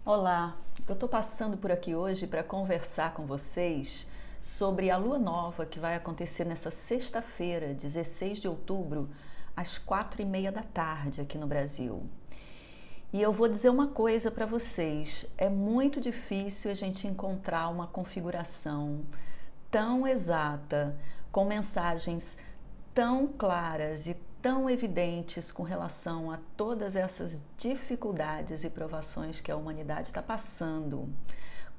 Olá, eu estou passando por aqui hoje para conversar com vocês sobre a lua nova que vai acontecer nessa sexta-feira, 16 de outubro, às 4h30 da tarde aqui no Brasil. E eu vou dizer uma coisa para vocês, é muito difícil a gente encontrar uma configuração tão exata, com mensagens tão claras e tão evidentes com relação a todas essas dificuldades e provações que a humanidade está passando,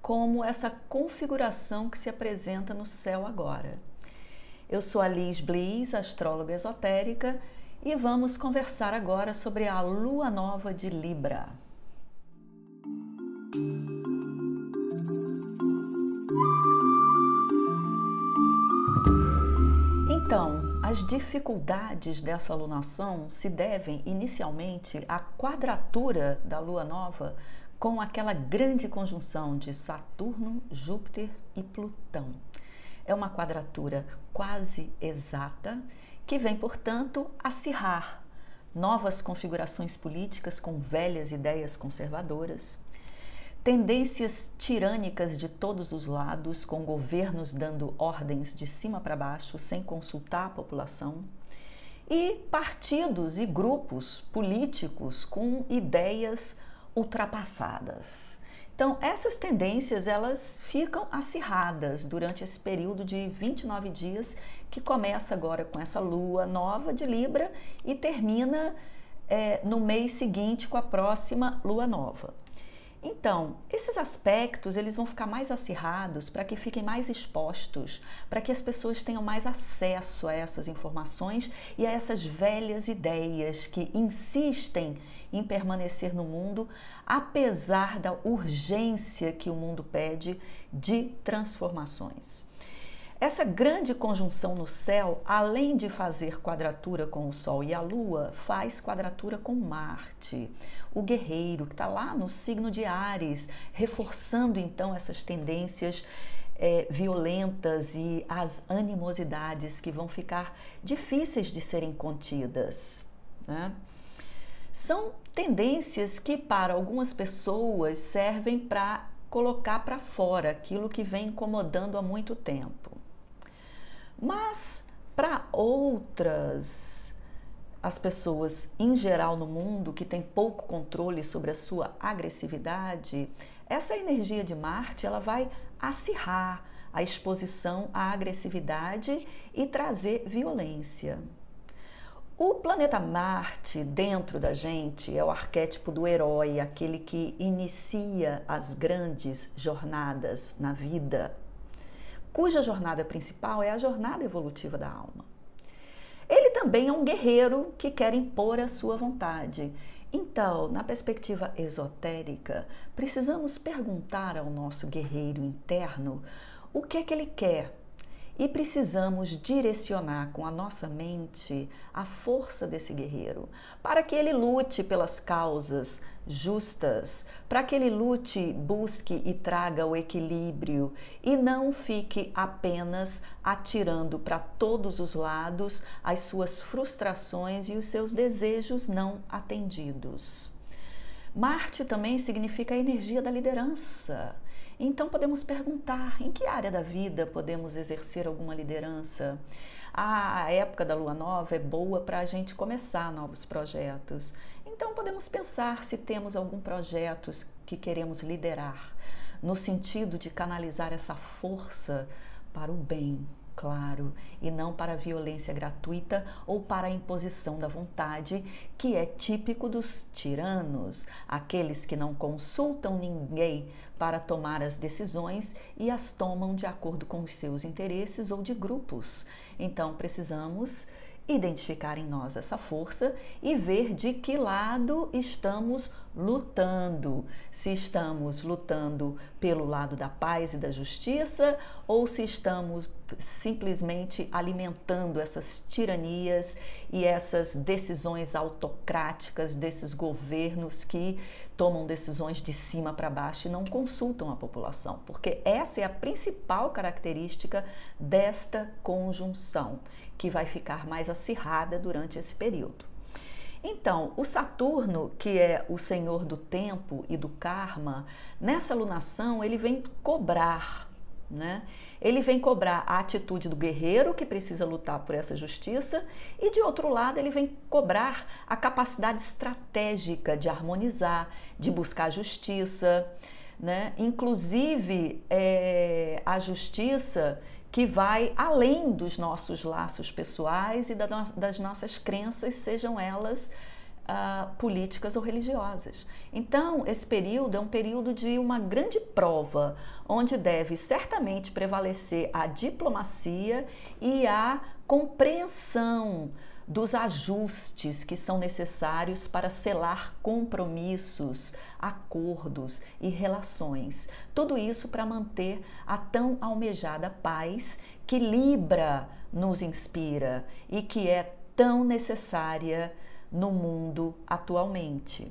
como essa configuração que se apresenta no céu agora. Eu sou a Liz Bliss, astróloga esotérica, e vamos conversar agora sobre a lua nova de Libra. Então, as dificuldades dessa alunação se devem inicialmente à quadratura da lua nova com aquela grande conjunção de Saturno, Júpiter e Plutão. É uma quadratura quase exata que vem, portanto, acirrar novas configurações políticas com velhas ideias conservadoras, tendências tirânicas de todos os lados, com governos dando ordens de cima para baixo sem consultar a população, e partidos e grupos políticos com ideias ultrapassadas. Então, essas tendências elas ficam acirradas durante esse período de 29 dias que começa agora com essa lua nova de Libra e termina no mês seguinte com a próxima lua nova. Então, esses aspectos eles vão ficar mais acirrados para que fiquem mais expostos, para que as pessoas tenham mais acesso a essas informações e a essas velhas ideias que insistem em permanecer no mundo, apesar da urgência que o mundo pede de transformações. Essa grande conjunção no céu, além de fazer quadratura com o Sol e a Lua, faz quadratura com Marte, o guerreiro, que está lá no signo de Áries, reforçando então essas tendências violentas e as animosidades que vão ficar difíceis de serem contidas, né? São tendências que para algumas pessoas servem para colocar para fora aquilo que vem incomodando há muito tempo. Mas para outras, as pessoas em geral no mundo que têm pouco controle sobre a sua agressividade, essa energia de Marte ela vai acirrar a exposição à agressividade e trazer violência. O planeta Marte dentro da gente é o arquétipo do herói, aquele que inicia as grandes jornadas na vida, cuja jornada principal é a jornada evolutiva da alma. Ele também é um guerreiro que quer impor a sua vontade. Então, na perspectiva esotérica, precisamos perguntar ao nosso guerreiro interno o que é que ele quer. E precisamos direcionar com a nossa mente a força desse guerreiro, para que ele lute pelas causas justas, para que ele lute, busque e traga o equilíbrio e não fique apenas atirando para todos os lados as suas frustrações e os seus desejos não atendidos. Marte também significa a energia da liderança. Então podemos perguntar em que área da vida podemos exercer alguma liderança. A época da lua nova é boa para a gente começar novos projetos. Então podemos pensar se temos algum projeto que queremos liderar, no sentido de canalizar essa força para o bem, claro, e não para a violência gratuita ou para a imposição da vontade, que é típico dos tiranos, aqueles que não consultam ninguém para tomar as decisões e as tomam de acordo com os seus interesses ou de grupos. Então precisamos identificar em nós essa força e ver de que lado estamos lutando. Se estamos lutando pelo lado da paz e da justiça ou se estamos simplesmente alimentando essas tiranias e essas decisões autocráticas desses governos que tomam decisões de cima para baixo e não consultam a população, porque essa é a principal característica desta conjunção, que vai ficar mais acirrada durante esse período. Então, o Saturno, que é o senhor do tempo e do karma, nessa alunação ele vem cobrar, né? Ele vem cobrar a atitude do guerreiro que precisa lutar por essa justiça e, de outro lado, ele vem cobrar a capacidade estratégica de harmonizar, de buscar justiça, né? Inclusive a justiça que vai além dos nossos laços pessoais e das nossas crenças, sejam elas políticas ou religiosas. Então, esse período é um período de uma grande prova, onde deve certamente prevalecer a diplomacia e a compreensão dos ajustes que são necessários para selar compromissos, acordos e relações. Tudo isso para manter a tão almejada paz que Libra nos inspira e que é tão necessária no mundo atualmente.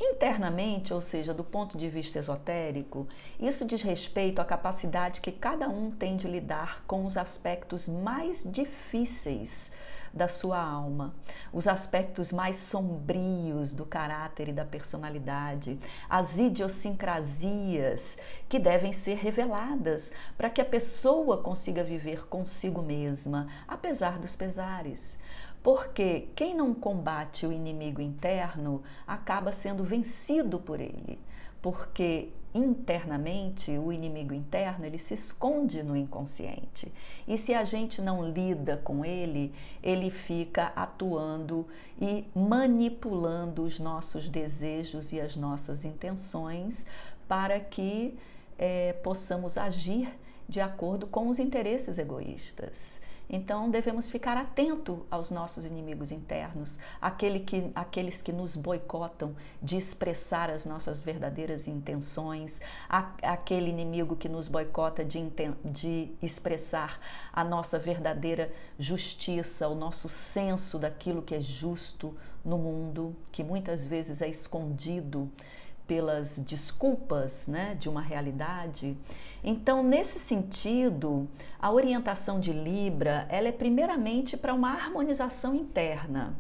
Internamente, ou seja, do ponto de vista esotérico, isso diz respeito à capacidade que cada um tem de lidar com os aspectos mais difíceis da sua alma, os aspectos mais sombrios do caráter e da personalidade, as idiosincrasias que devem ser reveladas para que a pessoa consiga viver consigo mesma, apesar dos pesares. Porque quem não combate o inimigo interno acaba sendo vencido por ele, porque internamente o inimigo interno ele se esconde no inconsciente e se a gente não lida com ele, ele fica atuando e manipulando os nossos desejos e as nossas intenções para que possamos agir de acordo com os interesses egoístas. Então, devemos ficar atento aos nossos inimigos internos, aqueles que nos boicotam de expressar as nossas verdadeiras intenções, aquele inimigo que nos boicota de expressar a nossa verdadeira justiça, o nosso senso daquilo que é justo no mundo, que muitas vezes é escondido pelas desculpas, né, de uma realidade. Então, nesse sentido, a orientação de Libra, ela é primeiramente para uma harmonização interna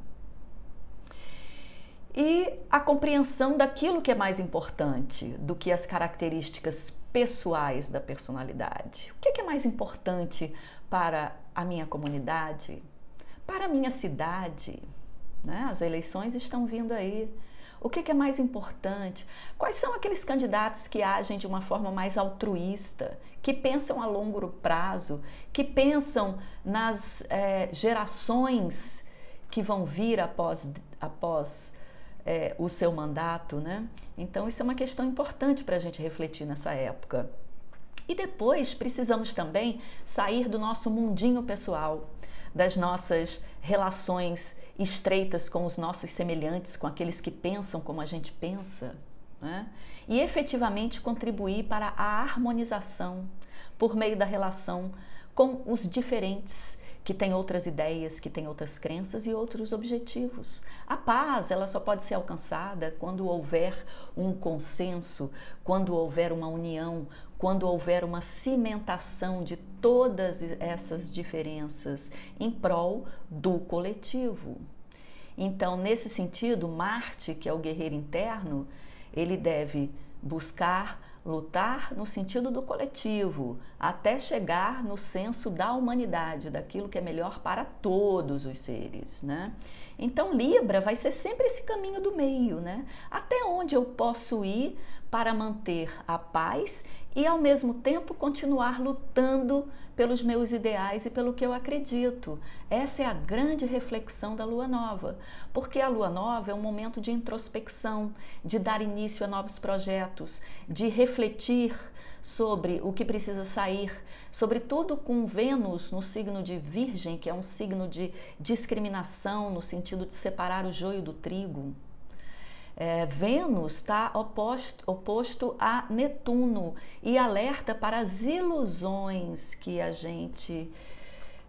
e a compreensão daquilo que é mais importante do que as características pessoais da personalidade. O que é mais importante para a minha comunidade, para a minha cidade, né? As eleições estão vindo aí. O que é mais importante? Quais são aqueles candidatos que agem de uma forma mais altruísta, que pensam a longo prazo, que pensam nas gerações que vão vir após o seu mandato, né? Então, isso é uma questão importante para a gente refletir nessa época. E depois precisamos também sair do nosso mundinho pessoal, das nossas relações estreitas com os nossos semelhantes, com aqueles que pensam como a gente pensa, né? E efetivamente contribuir para a harmonização por meio da relação com os diferentes, que têm outras ideias, que têm outras crenças e outros objetivos. A paz, ela só pode ser alcançada quando houver um consenso, quando houver uma união, quando houver uma cimentação de todas essas diferenças em prol do coletivo. Então, nesse sentido, Marte, que é o guerreiro interno, ele deve buscar lutar no sentido do coletivo, até chegar no senso da humanidade, daquilo que é melhor para todos os seres, né? Então, Libra vai ser sempre esse caminho do meio, né? Até onde eu posso ir para manter a paz e, ao mesmo tempo, continuar lutando pelos meus ideais e pelo que eu acredito. Essa é a grande reflexão da Lua Nova, porque a Lua Nova é um momento de introspecção, de dar início a novos projetos, de refletir sobre o que precisa sair, sobretudo com Vênus no signo de Virgem, que é um signo de discriminação, no sentido de separar o joio do trigo. Vênus está oposto a Netuno e alerta para as ilusões que a gente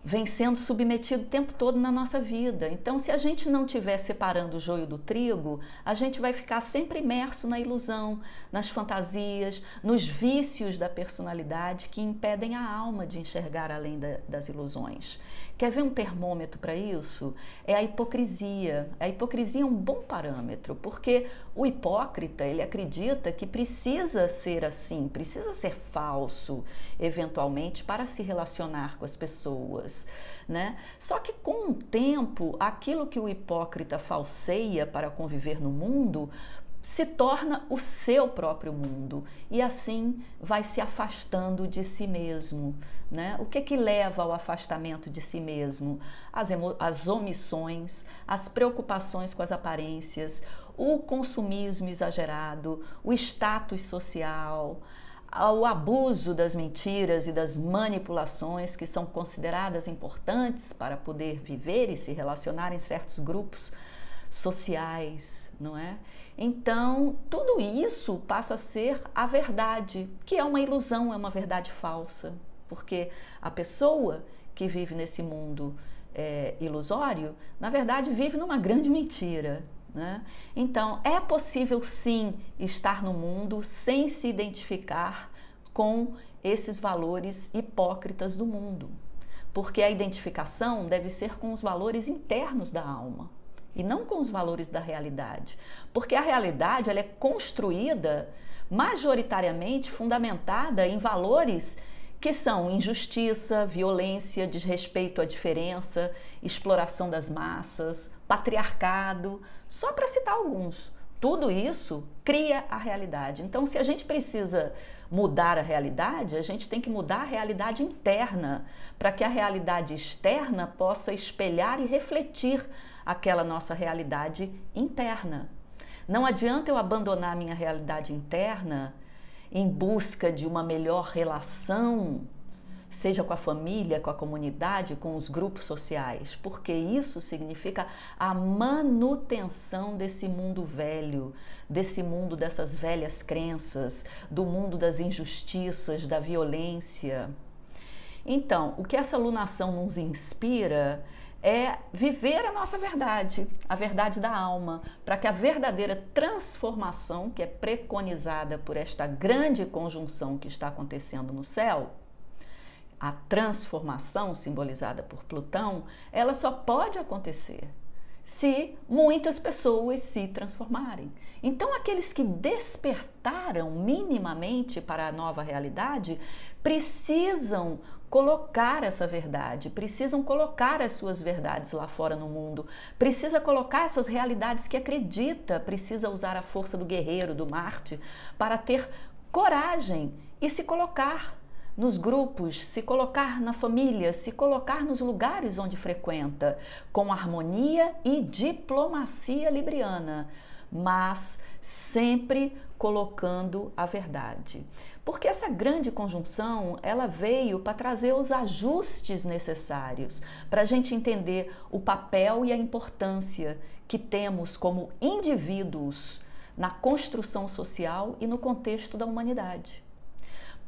vem sendo submetido o tempo todo na nossa vida. Então, se a gente não estiver separando o joio do trigo, a gente vai ficar sempre imerso na ilusão, nas fantasias, nos vícios da personalidade que impedem a alma de enxergar além das ilusões. Quer ver um termômetro para isso? É a hipocrisia. A hipocrisia é um bom parâmetro, porque o hipócrita, ele acredita que precisa ser assim, precisa ser falso, eventualmente, para se relacionar com as pessoas, né? Só que com o tempo, aquilo que o hipócrita falseia para conviver no mundo se torna o seu próprio mundo e assim vai se afastando de si mesmo, né? O que leva ao afastamento de si mesmo? As omissões, as preocupações com as aparências, o consumismo exagerado, o status social, o abuso das mentiras e das manipulações que são consideradas importantes para poder viver e se relacionar em certos grupos sociais, não é? Então, tudo isso passa a ser a verdade, que é uma ilusão, é uma verdade falsa, porque a pessoa que vive nesse mundo ilusório, na verdade, vive numa grande mentira, né? Então, é possível sim estar no mundo sem se identificar com esses valores hipócritas do mundo, porque a identificação deve ser com os valores internos da alma e não com os valores da realidade, porque a realidade ela é construída majoritariamente fundamentada em valores que são injustiça, violência, desrespeito à diferença, exploração das massas, patriarcado, só para citar alguns. Tudo isso cria a realidade. Então, se a gente precisa mudar a realidade, a gente tem que mudar a realidade interna, para que a realidade externa possa espelhar e refletir aquela nossa realidade interna. Não adianta eu abandonar minha realidade interna em busca de uma melhor relação, seja com a família, com a comunidade, com os grupos sociais, porque isso significa a manutenção desse mundo velho, desse mundo dessas velhas crenças, do mundo das injustiças, da violência. Então, o que essa alunação nos inspira é viver a nossa verdade, a verdade da alma, para que a verdadeira transformação que é preconizada por esta grande conjunção que está acontecendo no céu, a transformação simbolizada por Plutão, ela só pode acontecer se muitas pessoas se transformarem. Então, aqueles que despertaram minimamente para a nova realidade precisam colocar essa verdade, precisam colocar as suas verdades lá fora no mundo, precisa colocar essas realidades que acredita, precisa usar a força do guerreiro, do Marte, para ter coragem e se colocar nos grupos, se colocar na família, se colocar nos lugares onde frequenta, com harmonia e diplomacia libriana, mas sempre colocando a verdade. Porque essa grande conjunção, ela veio para trazer os ajustes necessários, para a gente entender o papel e a importância que temos como indivíduos na construção social e no contexto da humanidade.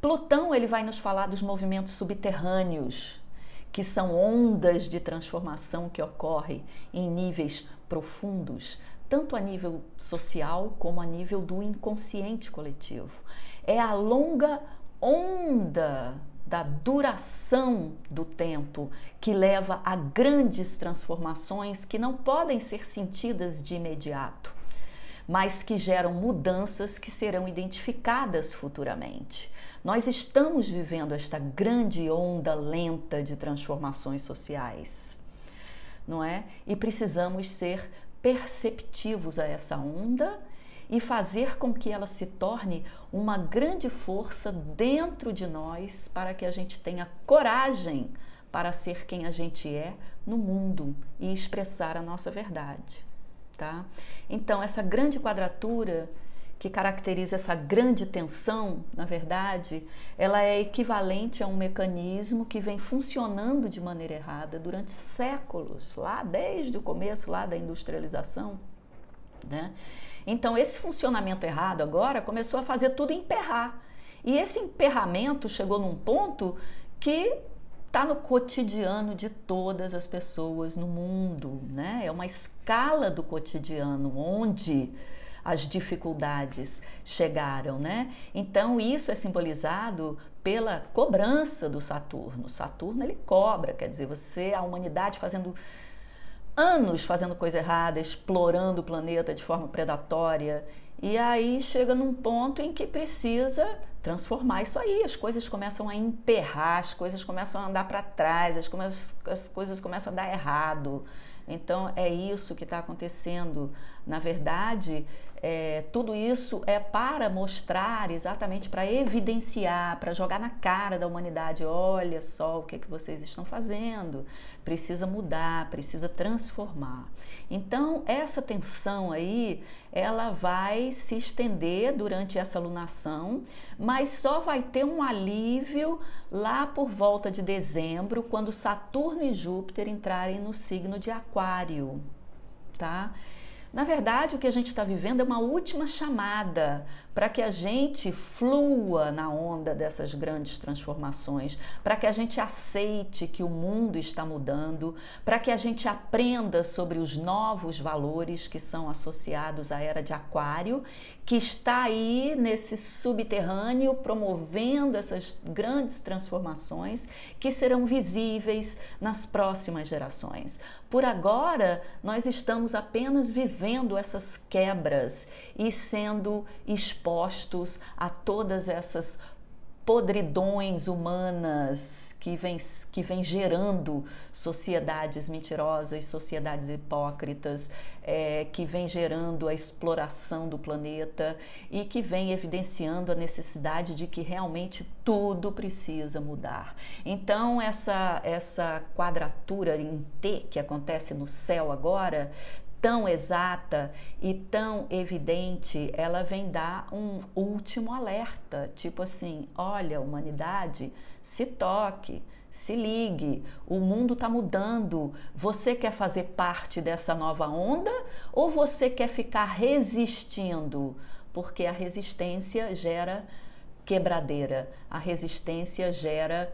Plutão ele vai nos falar dos movimentos subterrâneos, que são ondas de transformação que ocorrem em níveis profundos, tanto a nível social como a nível do inconsciente coletivo. É a longa onda da duração do tempo que leva a grandes transformações que não podem ser sentidas de imediato, mas que geram mudanças que serão identificadas futuramente. Nós estamos vivendo esta grande onda lenta de transformações sociais, não é? E precisamos ser perceptivos a essa onda e fazer com que ela se torne uma grande força dentro de nós para que a gente tenha coragem para ser quem a gente é no mundo e expressar a nossa verdade, tá? Então, essa grande quadratura que caracteriza essa grande tensão, na verdade, ela é equivalente a um mecanismo que vem funcionando de maneira errada durante séculos, lá desde o começo lá da industrialização, né? Então, esse funcionamento errado agora começou a fazer tudo emperrar. E esse emperramento chegou num ponto que está no cotidiano de todas as pessoas no mundo, né? É uma escala do cotidiano onde as dificuldades chegaram, né? Então isso é simbolizado pela cobrança do Saturno. Saturno ele cobra, quer dizer, a humanidade fazendo anos fazendo coisa errada, explorando o planeta de forma predatória, e aí chega num ponto em que precisa transformar isso aí, as coisas começam a emperrar, as coisas começam a andar para trás, as coisas começam a dar errado. Então é isso que está acontecendo. Na verdade, tudo isso é para mostrar, exatamente para evidenciar, para jogar na cara da humanidade: olha só o que vocês estão fazendo, precisa mudar, precisa transformar. Então essa tensão aí, ela vai se estender durante essa lunação, mas só vai ter um alívio lá por volta de dezembro, quando Saturno e Júpiter entrarem no signo de Aquário, tá? Na verdade, o que a gente está vivendo é uma última chamada para que a gente flua na onda dessas grandes transformações, para que a gente aceite que o mundo está mudando, para que a gente aprenda sobre os novos valores que são associados à era de Aquário, que está aí nesse subterrâneo promovendo essas grandes transformações que serão visíveis nas próximas gerações. Por agora, nós estamos apenas vivendo essas quebras e sendo expostos a todas essas podridões humanas que vem gerando sociedades mentirosas, sociedades hipócritas, que vem gerando a exploração do planeta e que vem evidenciando a necessidade de que realmente tudo precisa mudar. Então essa quadratura em T que acontece no céu agora, tão exata e tão evidente, ela vem dar um último alerta, tipo assim: olha, humanidade, se toque, se ligue, o mundo está mudando, você quer fazer parte dessa nova onda ou você quer ficar resistindo? Porque a resistência gera quebradeira, a resistência gera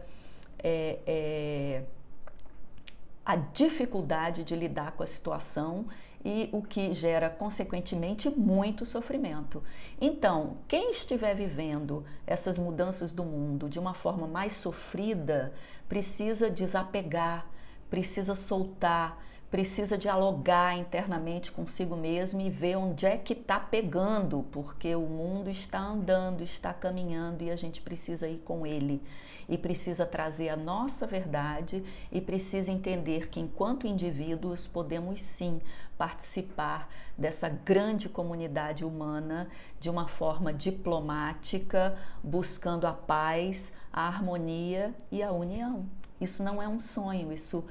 a dificuldade de lidar com a situação e o que gera, consequentemente, muito sofrimento. Então, quem estiver vivendo essas mudanças do mundo de uma forma mais sofrida, precisa desapegar, precisa soltar, precisa dialogar internamente consigo mesmo e ver onde é que está pegando, porque o mundo está andando, está caminhando e a gente precisa ir com ele. E precisa trazer a nossa verdade e precisa entender que, enquanto indivíduos, podemos sim participar dessa grande comunidade humana de uma forma diplomática, buscando a paz, a harmonia e a união. Isso não é um sonho, isso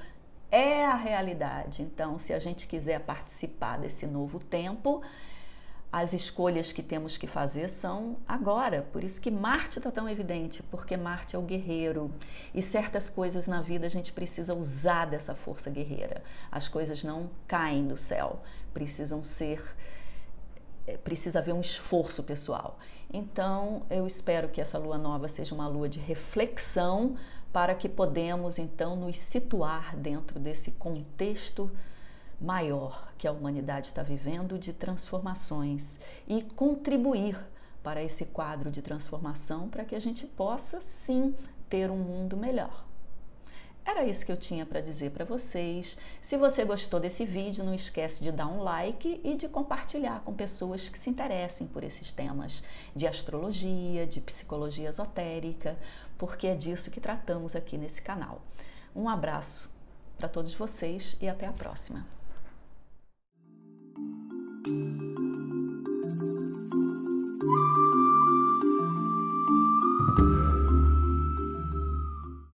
é a realidade. Então, se a gente quiser participar desse novo tempo, as escolhas que temos que fazer são agora. Por isso que Marte está tão evidente, porque Marte é o guerreiro. E certas coisas na vida a gente precisa usar dessa força guerreira. As coisas não caem do céu, precisa haver um esforço pessoal. Então, eu espero que essa lua nova seja uma lua de reflexão para que podemos, então, nos situar dentro desse contexto maior que a humanidade está vivendo de transformações e contribuir para esse quadro de transformação para que a gente possa, sim, ter um mundo melhor. Era isso que eu tinha para dizer para vocês. Se você gostou desse vídeo, não esquece de dar um like e de compartilhar com pessoas que se interessem por esses temas de astrologia, de psicologia esotérica, porque é disso que tratamos aqui nesse canal. Um abraço para todos vocês e até a próxima.